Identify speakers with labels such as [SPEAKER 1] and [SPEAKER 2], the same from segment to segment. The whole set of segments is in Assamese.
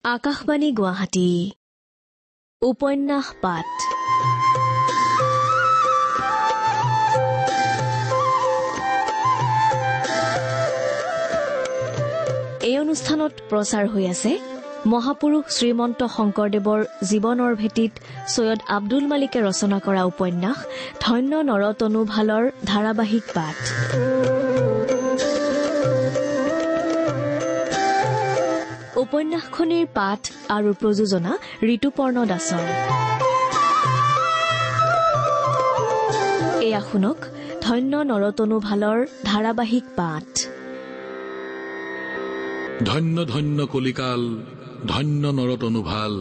[SPEAKER 1] আকাশবাণী গুৱাহাটী উপন্যাস পাঠ এই অনুষ্ঠানত প্ৰচাৰ হৈ আছে মহাপুৰুষ শ্ৰীমন্ত শংকৰদেৱৰ জীৱনৰ ভেটিত সৈয়দ আব্দুল মালিকে ৰচনা কৰা উপন্যাস ধন্য নৰতনু ভালৰ ধাৰাবাহিক পাঠ। উপন্যাসখনিৰ পাঠ আৰু প্ৰযোজনা ঋতুপৰ্ণ দাসৰ। এয়া শুনক ধন্য নৰতনু ভালৰ ধাৰাবাহিক পাঠ।
[SPEAKER 2] ধন্য ধন্য কলিকাল, ধন্য নৰতনু ভাল,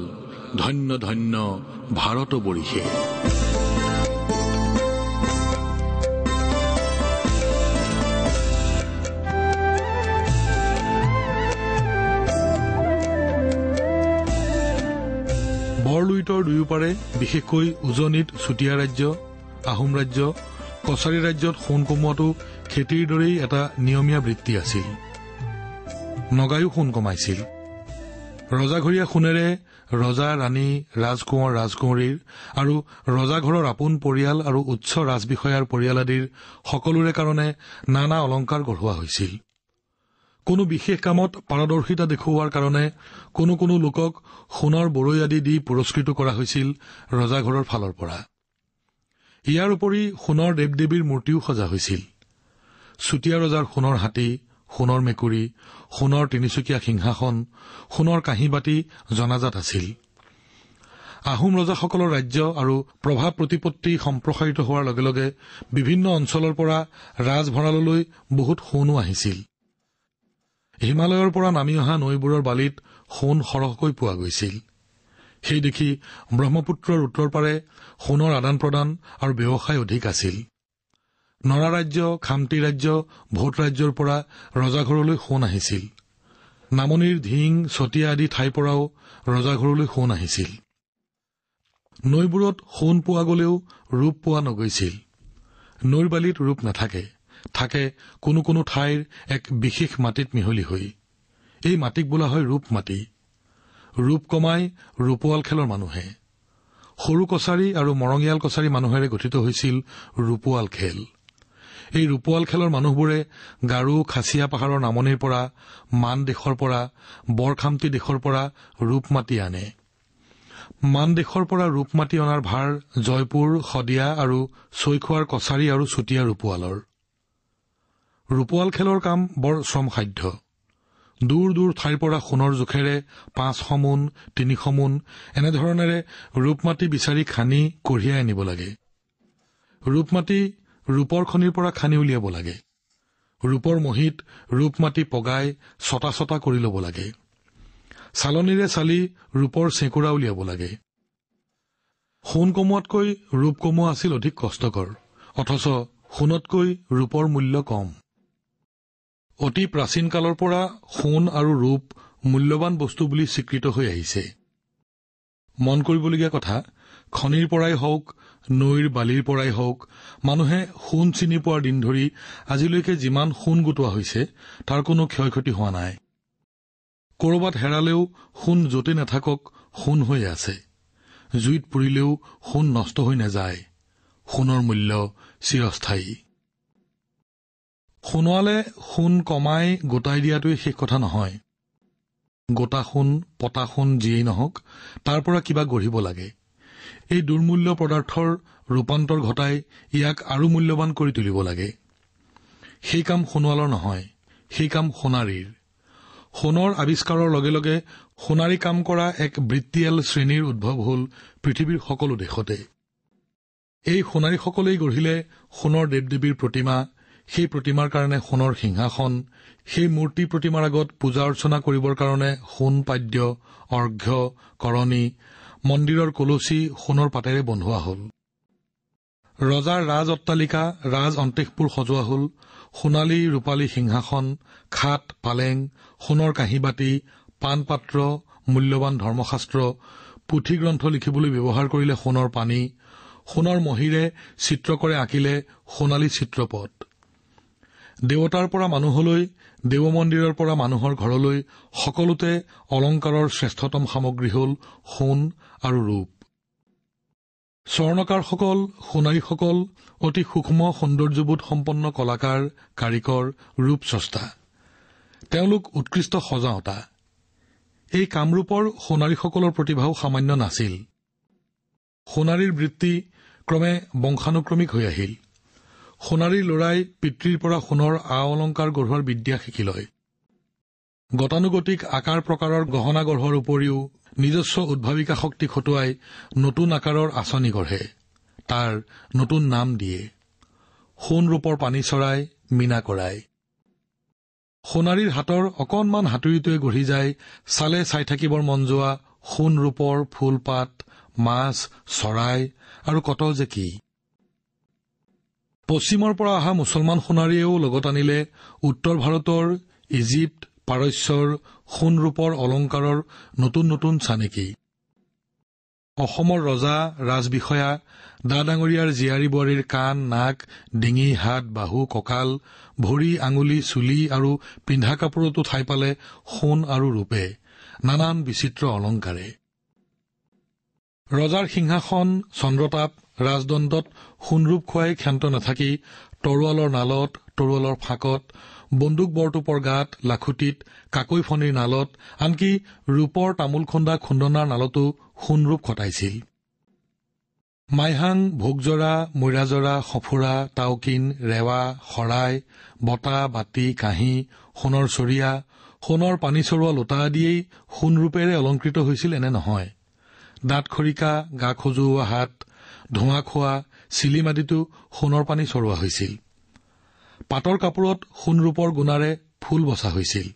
[SPEAKER 2] ধন্য ধন্য ভাৰত বৰিষে। বৰলুইতৰ দুয়োপাৰে বিশেষকৈ উজনিত চুতীয়া ৰাজ্য, আহোম ৰাজ্য, কছাৰী ৰাজ্যত সোণ কমোৱাটো খেতিৰ দৰেই এটা নিয়মীয়া বৃত্তি আছিল। নগায়ো সোণ কমাইছিল। ৰজাঘৰীয়া সোণেৰে ৰজা ৰাণী, ৰাজকোঁৱৰ ৰাজকুঁৱৰীৰ আৰু ৰজাঘৰৰ আপোন পৰিয়াল আৰু উচ্চ ৰাজবিষয়াৰ পৰিয়াল আদিৰ সকলোৰে কাৰণে নানা অলংকাৰ গঢ়োৱা হৈছিল। কোনো বিশেষ কামত পাৰদৰ্শিতা দেখুওৱাৰ কাৰণে কোনো কোনো লোকক সোণৰ বৰৈ আদি দি পুৰস্কৃত কৰা হৈছিল ৰজাঘৰৰ ফালৰ পৰা। ইয়াৰ উপৰি সোণৰ দেৱ দেৱীৰ মূৰ্তিও সজা হৈছিল। চুতীয়া ৰজাৰ সোণৰ হাতী, সোণৰ মেকুৰী, সোণৰ তিনিচকীয়া সিংহাসন, সোণৰ কাঁহী বাতি জনাজাত আছিল। আহোম ৰজাসকলৰ ৰাজ্য আৰু প্ৰভাৱ প্ৰতিপত্তি সম্প্ৰসাৰিত হোৱাৰ লগে লগে বিভিন্ন অঞ্চলৰ পৰা ৰাজভঁৰাললৈ বহুত সোণো আহিছিল। হিমালয়ৰ পৰা নামি অহা নৈবোৰৰ বালিত সোণ সৰহকৈ পোৱা গৈছিল। সেই দেখি ব্ৰহ্মপুত্ৰৰ উত্তৰ পাৰে সোণৰ আদান প্ৰদান আৰু ব্যৱসায় অধিক আছিল। নৰা ৰাজ্য, খামতি ৰাজ্য, ভোট ৰাজ্যৰ পৰা ৰজাঘৰলৈ সোণ আহিছিল। নামনিৰ ধিং, চতিয়া আদি ঠাইৰ পৰাও ৰজাঘৰলৈ সোণ আহিছিল। নৈবোৰত সোণ পোৱা গলেও ৰূপ পোৱা নগৈছিল। নৈৰ বালিত ৰূপ নাথাকে, থাকে কোনো কোনো ঠাইৰ এক বিশেষ মাটিত মিহলি হৈ। এই মাটিক বোলা হয় ৰূপ মাটি। ৰূপ কমাই ৰূপোৱাল খেলৰ মানুহে। সৰু কছাৰী আৰু মৰঙীয়াল কছাৰী মানুহেৰে গঠিত হৈছিল ৰূপোৱাল খেল। এই ৰূপোৱাল খেলৰ মানুহবোৰে গাৰো, খাচীয়া পাহাৰৰ নামনিৰ পৰা, মান দেশৰ পৰা, বৰখামতি দেশৰ পৰা ৰূপ মাটি আনে। মান দেশৰ পৰা ৰূপ মাটি অনাৰ ভাৰ জয়পুৰ, শদিয়া আৰু ছৈখোৱাৰ কছাৰী আৰু চুতীয়া ৰূপোৱালৰ। ৰূপোৱাল খেলৰ কাম বৰ শ্ৰমসাধ্য। দূৰ দূৰ ঠাইৰ পৰা সোণৰ জোখেৰে 500 মোন, 300 মোন এনেধৰণেৰে ৰূপমাটি বিচাৰি খানি কঢ়িয়াই আনিব লাগে। ৰূপমাটি ৰূপৰ খনিৰ পৰা খানি উলিয়াব লাগে। ৰূপৰ মহিত ৰূপমাটি পগাই ছটা ছটা কৰি ল'ব লাগে। চালনীৰে চালি ৰূপৰ চেকুৰা উলিয়াব লাগে। সোণ কমোৱাতকৈ ৰূপ কমোৱা আছিল অধিক কষ্টকৰ, অথচ সোণতকৈ ৰূপৰ মূল্য কম। অতি প্ৰাচীন কালৰ পৰা সোণ আৰু ৰূপ মূল্যৱান বস্তু বুলি স্বীকৃত হৈ আহিছে। মন কৰিবলগীয়া কথা, খনিৰ পৰাই হওক, নৈৰ বালিৰ পৰাই হওক, মানুহে সোণ চিনি পোৱাৰ দিন ধৰি আজিলৈকে যিমান সোণ গোটোৱা হৈছে তাৰ কোনো ক্ষয় ক্ষতি হোৱা নাই। ক'ৰবাত হেৰালেও সোণ য'তে নাথাকক সোণ হৈ আছে। জুইত পুৰিলেও সোণ নষ্ট হৈ নাযায়। সোণৰ মূল্য চিৰস্থায়ী। সোণোৱালে সোণ কমাই গোটাই দিয়াটোৱে শেষ কথা নহয়। গোটা সোণ, পতা সোণ যিয়েই নহওক, তাৰ পৰা কিবা গঢ়িব লাগে। এই দুৰ্মূল্য পদাৰ্থৰ ৰূপান্তৰ ঘটাই ইয়াক আৰু মূল্যৱান কৰি তুলিব লাগে। সেই কাম সোণোৱালৰ নহয়, সেই কাম সোণাৰীৰ। সোণৰ আৱিষ্কাৰৰ লগে লগে সোণাৰী কাম কৰা এক বৃত্তিয়াল শ্ৰেণীৰ উদ্ভৱ হ'ল পৃথিৱীৰ সকলো দেশতে। এই সোণাৰীসকলেই গঢ়িলে সোণৰ দেৱ দেৱীৰ প্ৰতিমা, সেই প্ৰতিমাৰ কাৰণে সোণৰ সিংহাসন, সেই মূৰ্তি প্ৰতিমাৰ আগত পূজা অৰ্চনা কৰিবৰ কাৰণে সোণ পাদ্য, অৰ্ঘ্য, কৰণী, মন্দিৰৰ কলচী সোণৰ পাতেৰে বন্ধোৱা হ'ল। ৰজাৰ ৰাজ অট্টালিকা, ৰাজ অন্তেশপুৰ সজোৱা হ'ল। সোণালী ৰূপালী সিংহাসন, খাট, পালেং, সোণৰ কাঁহী বাতি, পাণ পাত্ৰ, মূল্যৱান ধৰ্মশাস্ত্ৰ, পুথি গ্ৰন্থ লিখিবলৈ ব্যৱহাৰ কৰিলে সোণৰ পানী, সোণৰ মহিৰে চিত্ৰকৰে আঁকিলে সোণালী চিত্ৰপট। দেৱতাৰ পৰা মানুহলৈ, দেৱ মন্দিৰৰ পৰা মানুহৰ ঘৰলৈ সকলোতে অলংকাৰৰ শ্ৰেষ্ঠতম সামগ্ৰী হ'ল সোণ আৰু ৰূপ। স্বৰ্ণকাৰসকল, সোণাৰীসকল অতি সূক্ষ্ম সৌন্দৰ্যবোধ সম্পন্ন কলাকাৰ, কাৰিকৰ, ৰূপস্ৰষ্টা। তেওঁলোক উৎকৃষ্ট সজাওঁতা। এই কামৰূপৰ সোণাৰীসকলৰ প্ৰতিভাও সামান্য নাছিল। সোণাৰীৰ বৃত্তি ক্ৰমে বংশানুক্ৰমিক হৈ আহিল। সোণাৰীৰ ল'ৰাই পিতৃৰ পৰা সোণৰ অলংকাৰ গঢ়োৱাৰ বিদ্যা শিকি লয়। গতানুগতিক আকাৰ প্ৰকাৰৰ গহনা গঢ়োৱাৰ উপৰিও নিজস্ব উদ্ভাৱিকা শক্তি খটুৱাই নতুন আকাৰৰ আঁচনি গঢ়ে, তাৰ নতুন নাম দিয়ে। সোণ ৰূপৰ পানী চৰাই, মীনা কৰায়। সোণাৰীৰ হাতৰ অকণমান হাতুৰিটোৱে গঢ়ি যায় চালে চাই থাকিবৰ মন যোৱা সোণ ৰূপৰ ফুলপাত, মাছ, চৰাই আৰু কত যে কি। পশ্চিমৰ পৰা অহা মুছলমান সোণাৰীয়েও লগত আনিলে উত্তৰ ভাৰতৰ, ইজিপ্ত, পাৰস্যৰ সোণ ৰূপৰ অলংকাৰৰ নতুন নতুন চানেকি। অসমৰ ৰজা, ৰাজবিষয়া, ডাঙৰীয়াৰ জীয়াৰী বোৱাৰীৰ কাণ, নাক, ডিঙি, হাত, বাহু, কঁকাল, ভৰি, আঙুলি, চুলি আৰু পিন্ধা কাপোৰতো ঠাই পালে সোণ আৰু ৰূপে, নানান বিচিত্ৰ অলংকাৰে। ৰজাৰ সিংহাসন, চন্দ্ৰতাপ, ৰাজদণ্ডত সোণৰূপ খুৱাই ক্ষান্ত নাথাকি তৰোৱালৰ নালত, তৰোৱালৰ ফাঁকত, বন্দুক বৰটোপৰ গাত, লাখুটিত, কাকৈ ফণীৰ নালত, আনকি ৰূপৰ তামোল খুন্দা খুন্দনাৰ নালতো সোণৰূপ খটাইছিল। মাইহাং, ভোগজৰা, মৈৰাজৰা, সঁফুৰা, টাউকিন, ৰেৱা, শৰাই, বঁটা, বাতি, কাঁহী, সোণৰ চৰিয়া, সোণৰ পানী চৰোৱা লোটা আদিয়েই সোণৰূপেৰে অলংকৃত হৈছিল এনে নহয়। দাঁত খৰিকা, গা খজুওৱা হাত, ধোঁৱা খোৱা, চিলিম আদিতো সোণৰ পানী চৰোৱা হৈছিল। পাটৰ কাপোৰত সোণৰূপৰ গুণাৰে ফুল বচা হৈছিল।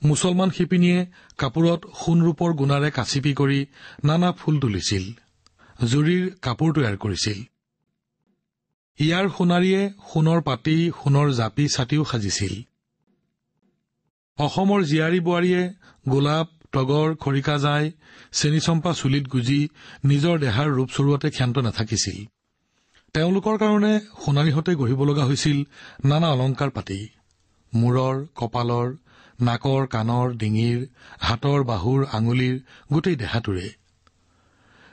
[SPEAKER 2] মুছলমান শিপিনীয়ে কাপোৰত সোণৰূপৰ গুণাৰে কাচিপি কৰি নানা ফুল তুলিছিল, জুৰিৰ কাপোৰ তৈয়াৰ কৰিছিল। ইয়াৰ সোণাৰীয়ে সোণৰ পাতি, সোণৰ জাপি ছাতিও সাজিছিল। অসমৰ জীয়াৰী বোৱাৰীয়ে গোলাপ, তগৰ, খৰিকাজাই, চেনিচম্পা চুলিত গুজি নিজৰ দেহাৰ ৰূপ চৰোৱাতে ক্ষান্ত নাথাকিছিল। তেওঁলোকৰ কাৰণে সোণাৰীহঁতে গঢ়িব লগা হৈছিল নানা অলংকাৰ পাতি, মূৰৰ, কপালৰ, নাকৰ, কাণৰ, ডিঙিৰ, হাতৰ, বাহুৰ, আঙুলিৰ, গোটেই দেহাটোৰে।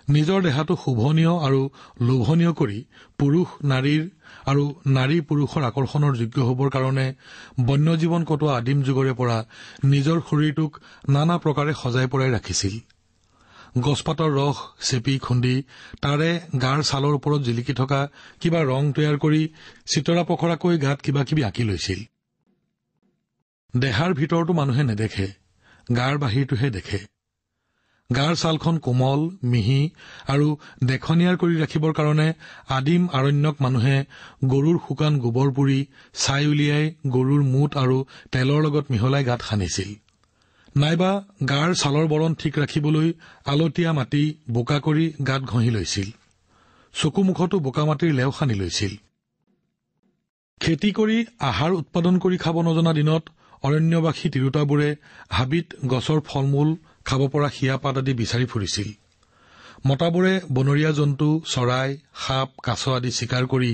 [SPEAKER 2] নিজৰ দেহাটো শোভনীয় আৰু লোভনীয় কৰি পুৰুষ নাৰীৰ আৰু নাৰী পুৰুষৰ আকৰ্ষণৰ যোগ্য হবৰ কাৰণে বন্যজীৱন কটোৱা আদিম যুগৰে পৰা নিজৰ শৰীৰটোক নানা প্ৰকাৰে সজাই পৰাই ৰাখিছিল। গছপাতৰ ৰস চেপি খুন্দি তাৰে গাৰ ছালৰ ওপৰত জিলিকি থকা কিবা ৰং তৈয়াৰ কৰি চিতৰা পখৰাকৈ গাত কিবা কিবি আঁকি লৈছিল। দেহাৰ ভিতৰতো মানুহে নেদেখে, গাৰ বাহিৰটোহে দেখে। গাৰ ছালখন কোমল, মিহি আৰু দেখনীয়াৰ কৰি ৰাখিবৰ কাৰণে আদিম আৰণ্যক মানুহে গৰুৰ শুকান গোবৰ পুৰি ছাই উলিয়াই গৰুৰ মুঠ আৰু তেলৰ লগত মিহলাই গাত সানিছিল। নাইবা গাৰ ছালৰ বৰণ ঠিক ৰাখিবলৈ আলতীয়া মাটি বোকা কৰি গাত ঘঁহি লৈছিল। চকু মুখতো বোকা মাটিৰ লেও সানি লৈছিল। খেতি কৰি আহাৰ উৎপাদন কৰি খাব নজনা দিনত অৰণ্যবাসী তিৰোতাবোৰে হাবিত গছৰ ফল মূল খাব পৰা শিয়া পাত আদি বিচাৰি ফুৰিছিল। মতাবোৰে বনৰীয়া জন্তু, চৰাই, সাপ, কাছ আদি চিকাৰ কৰি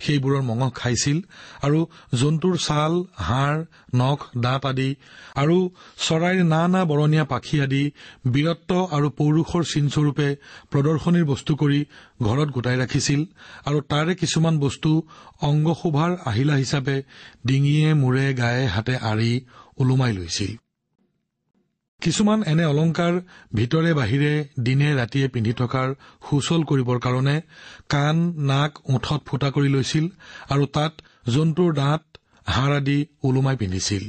[SPEAKER 2] সেইবোৰৰ মঙহ খাইছিল আৰু জন্তুৰ ছাল, হাড়, নখ, দাঁত আদি আৰু চৰাইৰ নানা বৰণীয়া পাখি আদি বীৰত্ব আৰু পৌৰুষৰ চিনস্বৰূপে প্ৰদৰ্শনীৰ বস্তু কৰি ঘৰত গোটাই ৰাখিছিল আৰু তাৰে কিছুমান বস্তু অংগশোভাৰ আহিলা হিচাপে ডিঙিয়ে, মূৰে, গায়ে, হাতে আঁৰি ওলোমাই লৈছিল। কিছুমান এনে অলংকাৰ ভিতৰে বাহিৰে দিনে ৰাতিয়ে পিন্ধি থকাৰ সুচল কৰিবৰ কাৰণে কাণ, নাক, ওঠত ফুটা কৰি লৈছিল আৰু তাত জন্তুৰ দাঁত, হাড় আদি ওলোমাই পিন্ধিছিল।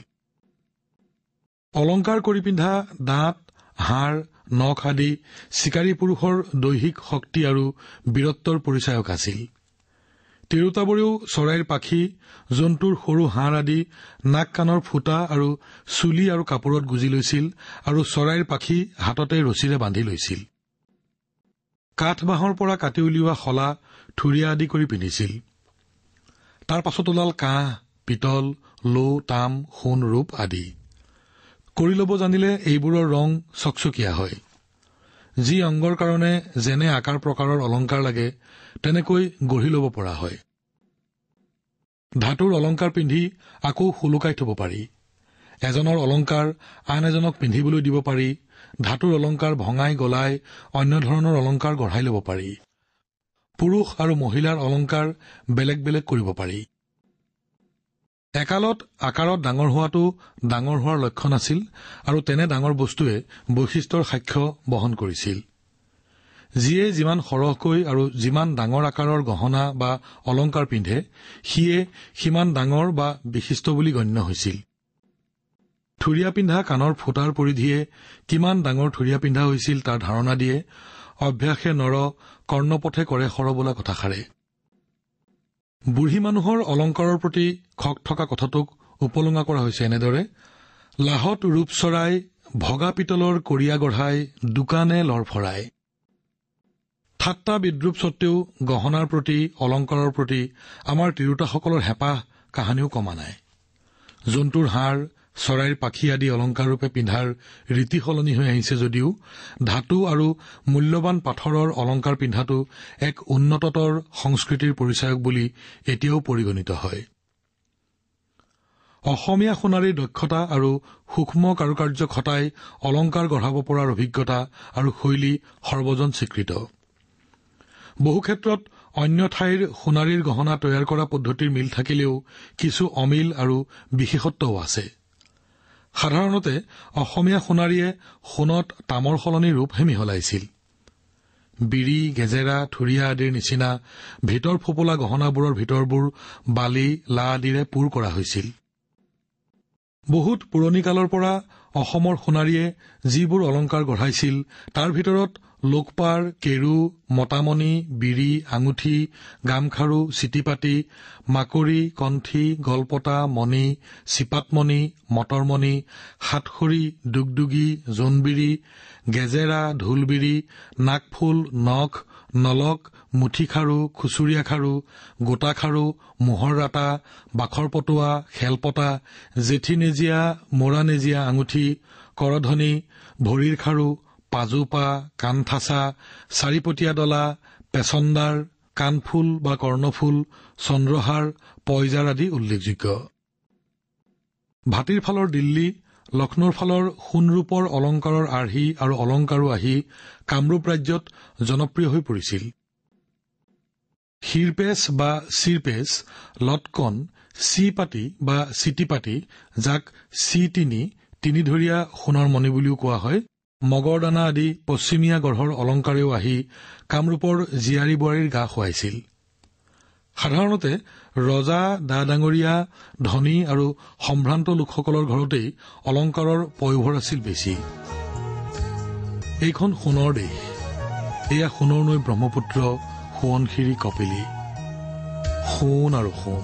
[SPEAKER 2] অলংকাৰ কৰি পিন্ধা দাঁত, হাড়, নখ আদি চিকাৰী পুৰুষৰ দৈহিক শক্তি আৰু বীৰত্বৰ পৰিচায়ক আছিল। তিৰোতাবোৰেও চৰাইৰ পাখি, জন্তুৰ সৰু হাড় আদি নাক কাণৰ ফুটা আৰু চুলি আৰু কাপোৰত গুজি লৈছিল আৰু চৰাইৰ পাখি হাততে ৰছীৰে বান্ধি লৈছিল। কাঠ বাঁহৰ পৰা কাটি উলিওৱা শলা, থুৰীয়া আদি কৰি পিন্ধিছিল। তাৰ পাছত ওলাল কাঁহ, পিতল, লো, তাম, সোণ, ৰূপ আদি। কৰি ল'ব জানিলে এইবোৰৰ ৰং চকচকীয়া হয়। যি অংগৰ কাৰণে যেনে আকাৰ প্ৰকাৰৰ অলংকাৰ লাগে তেনেকৈ গঢ়ি ল'ব পৰা হয়। ধাতুৰ অলংকাৰ পিন্ধি আকৌ সুলুকাই থব পাৰি। এজনৰ অলংকাৰ আন এজনক পিন্ধিবলৈ দিব পাৰি। ধাতুৰ অলংকাৰ ভঙাই গলাই অন্য ধৰণৰ অলংকাৰ গঢ়াই ল'ব পাৰি। পুৰুষ আৰু মহিলাৰ অলংকাৰ বেলেগ বেলেগ কৰিব পাৰি। একালত আকাৰত ডাঙৰ হোৱাটো ডাঙৰ হোৱাৰ লক্ষণ আছিল আৰু তেনে ডাঙৰ বস্তুৱে বৈশিষ্ট্যৰ সাক্ষ্য বহন কৰিছিল। যিয়ে যিমান সৰহকৈ আৰু যিমান ডাঙৰ আকাৰৰ গহনা বা অলংকাৰ পিন্ধে সিয়ে সিমান ডাঙৰ বা বিশিষ্ট বুলি গণ্য হৈছিল। থুৰীয়া পিন্ধা কাণৰ ফুটাৰ পৰিধিয়ে কিমান ডাঙৰ থুৰীয়া পিন্ধা হৈছিল তাৰ ধাৰণা দিয়ে অভ্যাসে নৰ কৰ্ণপথে কৰে সৰ বোলা কথাষাৰে। বুঢ়ী মানুহৰ অলংকাৰৰ প্ৰতি খক থকা কথাটোক উপলুঙা কৰা হৈছে এনেদৰে: লাহত ৰূপ চৰাই ভগা পিতলৰ কৰিয়া গঢ়াই দোকানে লৰফৰাই। ঠাট্টা বিদ্ৰূপ স্বত্তেও গহনাৰ প্ৰতি অলংকাৰৰ প্ৰতি আমাৰ তিৰোতাসকলৰ হেঁপাহ কাহানিও কমা নাই। জন্তুৰ হাড় চৰাইৰ পাখি আদি অলংকাৰৰূপে পিন্ধাৰ ৰীতি সলনি হৈ আহিছে যদিও ধাতু আৰু মূল্যৱান পাথৰৰ অলংকাৰ পিন্ধাটো এক উন্নততৰ সংস্কৃতিৰ পৰিচায়ক বুলি এতিয়াও পৰিগণিত হয়। অসমীয়া সোণাৰীৰ দক্ষতা আৰু সূক্ষ্ম কাৰুকাৰ্য খটাই অলংকাৰ গঢ়াব পৰাৰ অভিজ্ঞতা আৰু শৈলী সৰ্বজন স্বীকৃত। বহু ক্ষেত্ৰত অন্য ঠাইৰ সোণাৰীৰ গহনা তৈয়াৰ কৰা পদ্ধতিৰ মিল থাকিলেও কিছু অমিল আৰু বিশেষত্বও আছে। সাধাৰণতে অসমীয়া সোণাৰীয়ে সোণত তামৰ সলনি ৰূপহে মিহলাইছিল। বিৰি গেজেৰা থুৰীয়া আদিৰ নিচিনা ভিতৰ ফোপোলা গহনাবোৰৰ ভিতৰবোৰ বালি লা আদিৰে পূৰ কৰা হৈছিল। বহুত পুৰণি কালৰ পৰা অসমৰ সোণাৰীয়ে যিবোৰ অলংকাৰ গঢ়াইছিল তাৰ ভিতৰত লোকপাৰ কেৰু মতামণি বিৰি আঙুঠি গামখাৰু চিটিপাতি মাকৰি কণ্ঠি গলপতা মণি চিপাতমণি মটৰমণি সাতসৰী দুগদুগী জোনবিৰি গেজেৰা ঢোলবিৰি নাকফুল নখ নলক মুঠিখাৰু খুচুৰীয়া খাৰু গোটা খাৰু মোহৰ ৰাতা বাখৰ পটোৱা খেলপতা জেঠী নেজিয়া মোৰা নেজিয়া আঙুঠি কৰধনী ভৰিৰ খাৰু পাজোপা কাণঠাচা চাৰিপতীয়া ডলা পেচন্দাৰ কাণফুল বা কৰ্ণফুল চন্দ্ৰহাৰ পয়জাৰ আদি উল্লেখযোগ্য। ভাটিৰ ফালৰ দিল্লী লক্ষ্ণৌৰ ফালৰ সোণৰূপৰ অলংকাৰৰ আৰ্হি আৰু অলংকাৰো আহি কামৰূপ ৰাজ্যত জনপ্ৰিয় হৈ পৰিছিল। শিৰপেচ বা চিৰপেচ লটকন চিপাতি বা চিটিপাতি যাক তিনিধৰীয়া সোণৰ মণি বুলিও কোৱা হয় মগৰদানা আদি পশ্চিমীয়া গঢ়ৰ অলংকাৰেও আহি কামৰূপৰ জীয়াৰী বোৱাৰীৰ গা শুৱাইছিল। সাধাৰণতে ৰজা ডা ডাঙৰীয়া ধনী আৰু সম্ভ্ৰান্ত লোকসকলৰ ঘৰতেই অলংকাৰৰ পয়োভৰ আছিল বেছি। এইখন সোণৰ দেশ। এয়া সোণৰ নৈ ব্ৰহ্মপুত্ৰ সোৱণশিৰি কপিলী সোণ আৰু সোণ।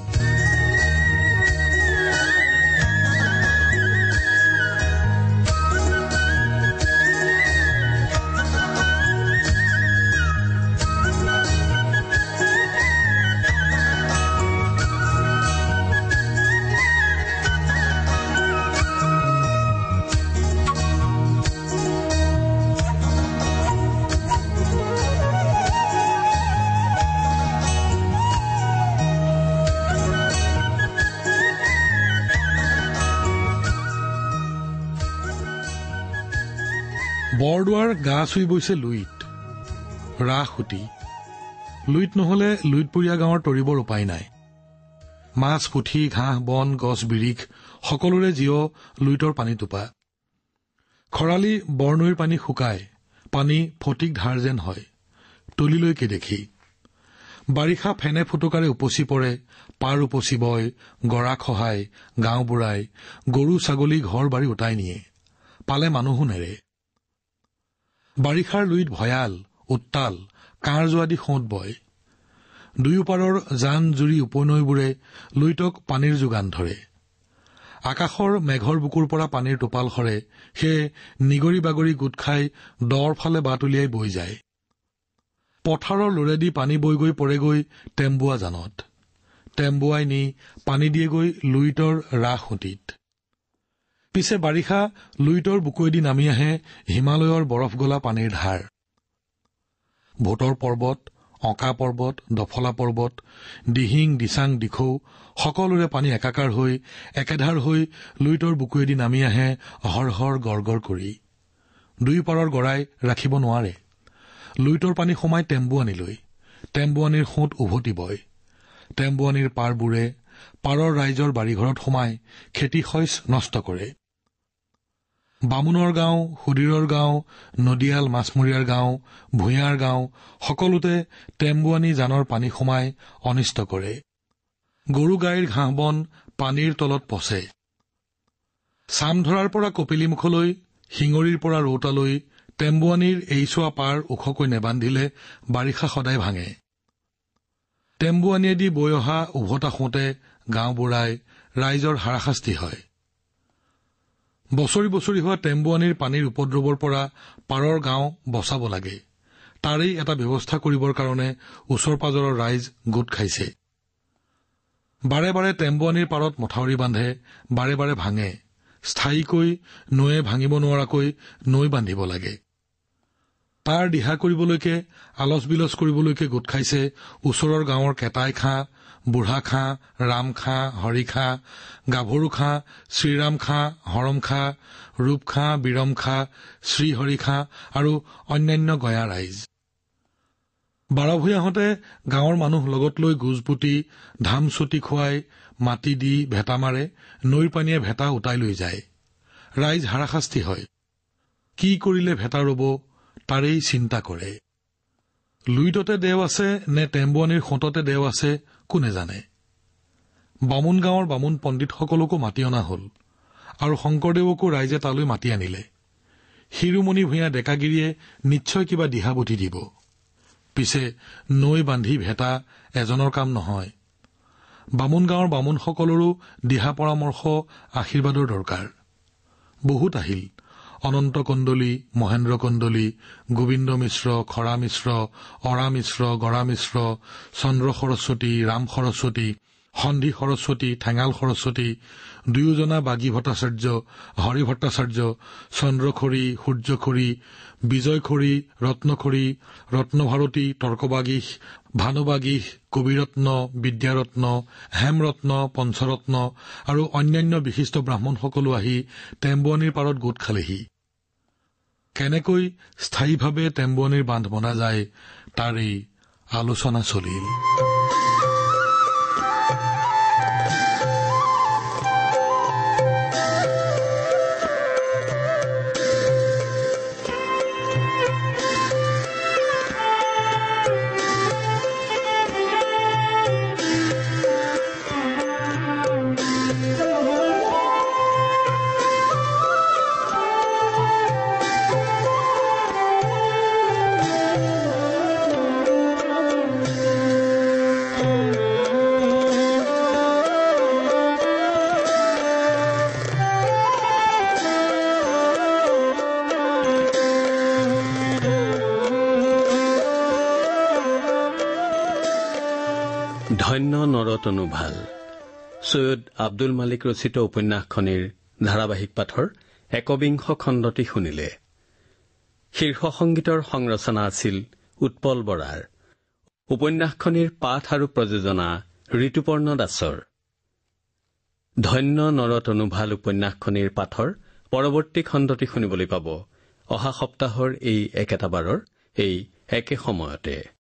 [SPEAKER 2] বৰদোৱাৰ গা চুই বৈছে লুইত ৰাস সুতি। লুইত নহলে লুইতপুৰীয়া গাঁৱৰ তৰিবৰ উপায় নাই। মাছ পুঠি ঘাঁহ বন গছ বিৰিখ সকলোৰে জীৱ লুইতৰ পানী টোপা। খৰালি বৰনৈৰ পানী শুকায় পানী ফটিক ধাৰ যেন হয় তলিলৈকে দেখি। বাৰিষা ফেনে ফুটুকাৰে উপচি পৰে পাৰ উপচি বয় গৰা খহাই গাঁও বুঢ়াই গৰু ছাগলী ঘৰ বাৰী উটাই নিয়ে পালে মানুহো নেৰে। বাৰিষাৰ লুইত ভয়াল উত্তাল কাঁড় যোৱা দি সোঁত বয়। দুয়োপাৰৰ জান জুৰি উপনৈবোৰে লুইতক পানীৰ যোগান ধৰে। আকাশৰ মেঘৰ বুকুৰ পৰা পানীৰ টোপাল সৰে সেয়ে নিগৰি বাগৰি গোট খাই দৰ ফালে বাট উলিয়াই বৈ যায়। পথাৰৰ লোৰেদি পানী বৈ গৈ পৰেগৈ টেম্বুৱা জানত। টেম্বুৱাই নি পানী দিয়েগৈ লুইতৰ ৰাস সুঁতিত। পিছে বাৰিষা লুইতৰ বুকুৱেদি নামি আহে হিমালয়ৰ বৰফ গলা পানীৰ ধাৰ। ভোটৰ পৰ্বত অঁকা পৰ্বত, দফলা পৰ্বত, দিহিং, দিচাং, দিখৌ সকলোৰে পানী একাকাৰ হৈ একেধাৰ হৈ লুইতৰ বুকুৱেদি নামি আহে হৰহৰ গড়গড় কৰি। দুই পাৰৰ গৰাই ৰাখিব নোৱাৰে। লুইতৰ পানী সোমাই টেম্বুৱানীলৈ। টেম্বুৱানীৰ সোঁত উভতি বয়। টেম্বুৱানীৰ পাৰবোৰে পাৰৰ ৰাইজৰ বাৰীঘৰত সোমাই খেতি শইচ নষ্ট কৰে। বামুণৰ গাঁও, সুধীৰৰ গাঁও, নদীয়াল মাছমৰীয়াৰ গাঁও, ভূঞাৰ গাঁও সকলোতে টেম্বুৱানী জানৰ পানী সোমাই অনিষ্ট কৰে। গৰু গাইৰ ঘাঁহ বন পানীৰ তলত পচে। চামধৰাৰ পৰা কপিলিমুখলৈ, শিঙৰিৰ পৰা ৰৌতালৈ টেম্বুৱানীৰ এইচোৱা পাৰ ওখকৈ নেবান্ধিলে বাৰিষা সদায় ভাঙে। টেম্বুৱানীয়েদি বৈ অহা উভতা সোঁতে গাঁও বুঢ়াই ৰাইজৰ হাৰাশাস্তি হয়। বছৰি বছৰি হোৱা টেম্বুৱানীৰ পানীৰ উপদ্ৰৱৰ পৰা পাৰৰ গাঁও বচাব লাগে। তাৰেই এটা ব্যৱস্থা কৰিবৰ কাৰণে ওচৰ পাজৰৰ ৰাইজ গোট খাইছে। বাৰে বাৰে টেম্বুৱানীৰ পাৰত মথাউৰি বান্ধে, বাৰে বাৰে ভাঙে। স্থায়ীকৈ নৈয়ে ভাঙিব নোৱাৰাকৈ নৈ বান্ধিব লাগে। তাৰ দিহা কৰিবলৈকে, আলচ বিলচ কৰিবলৈকে গোট খাইছে ওচৰৰ গাঁৱৰ কেতাই খাঁ, বুঢ়া খাঁ, ৰাম খাঁ, হৰি খাঁ, গাভৰু খাঁ, শ্ৰীৰাম খাঁ, হৰম খাঁ, ৰূপ খাঁ, বিৰম খাঁ, শ্ৰীহৰি খাঁ আৰু অন্যান্য গঞা ৰাইজ। বাৰভূঞাহঁতে গাঁৱৰ মানুহ লগত লৈ গোজ পুতি ধাম চুটি খুৱাই মাটি দি ভেটা মাৰে। নৈৰ পানীয়ে ভেটা উটাই লৈ যায়। ৰাইজ হাৰাশাস্তি হয়। কি কৰিলে ভেটা ৰব তাৰেই চিন্তা কৰে। লুইততে দেও আছে নে টেম্বুৱানীৰ সোঁততে দেও আছে কোনে জানে। বামুণ গাঁৱৰ বামুণ পণ্ডিতসকলকো মাতি অনা হল আৰু শংকৰদেৱকো ৰাইজে তালৈ মাতি আনিলে। শিৰোমণি ভূঞা ডেকাগিৰিয়ে নিশ্চয় কিবা দিহা বুদ্ধি দিব। পিছে নৈ বান্ধি ভেটা এজনৰ কাম নহয়। বামুণ গাঁৱৰ বামুণসকলৰো দিহা পৰামৰ্শ, আশীৰ্বাদৰ দৰকাৰ। বহুত আহিল। অনন্ত কন্দলী, মহেন্দ্ৰ কন্দলী, গোবিন্দ মিশ্ৰ, খৰা মিশ্ৰ, অৰা মিশ্ৰ, গৰা মিশ্ৰ, চন্দ্ৰ সৰস্বতী, ৰাম সৰস্বতী, সন্ধি সৰস্বতী, ঠেঙাল সৰস্বতী, দুয়োজনা বাগী ভট্টাচাৰ্য, হৰি ভট্টাচাৰ্য, চন্দ্ৰখৰী, সূৰ্যখৰী, বিজয়খৰী, ৰত্নখৰী, ৰত্নভাৰতী, তৰ্কবাগীশ, ভানুবাগীশ, কবিৰত্ন, বিদ্যাৰত্ন, হেমৰত্ন, পঞ্চৰত্ন আৰু অন্যান্য বিশিষ্ট ব্ৰাহ্মণসকলো আহি টেম্বুৱানীৰ পাৰত গোট খালেহি। কেনেকৈ স্থায়ীভাৱে টেম্বুৱানীৰ বান্ধ বনা যায় তাৰেই আলোচনা চলিল।
[SPEAKER 3] ধন্য নৰতনু ভাল সৈয়দ আব্দুল মালিক ৰচিত উপন্যাসখনিৰ ধাৰাবাহিক পাঠৰ ১বিংশ খণ্ডটি শুনিলে। শীৰ্ষ সংগীতৰ সংৰচনা আছিল উৎপল বৰাৰ। উপন্যাসখনিৰ পাঠ আৰু প্ৰযোজনা ঋতুপৰ্ণ দাসৰ। ধন্য নৰতনু ভাল উপন্যাসখনিৰ পাঠৰ পৰৱৰ্তী খণ্ডটি শুনিবলৈ পাব অহা সপ্তাহৰ এই একেটা বাৰৰ এই একে সময়তে।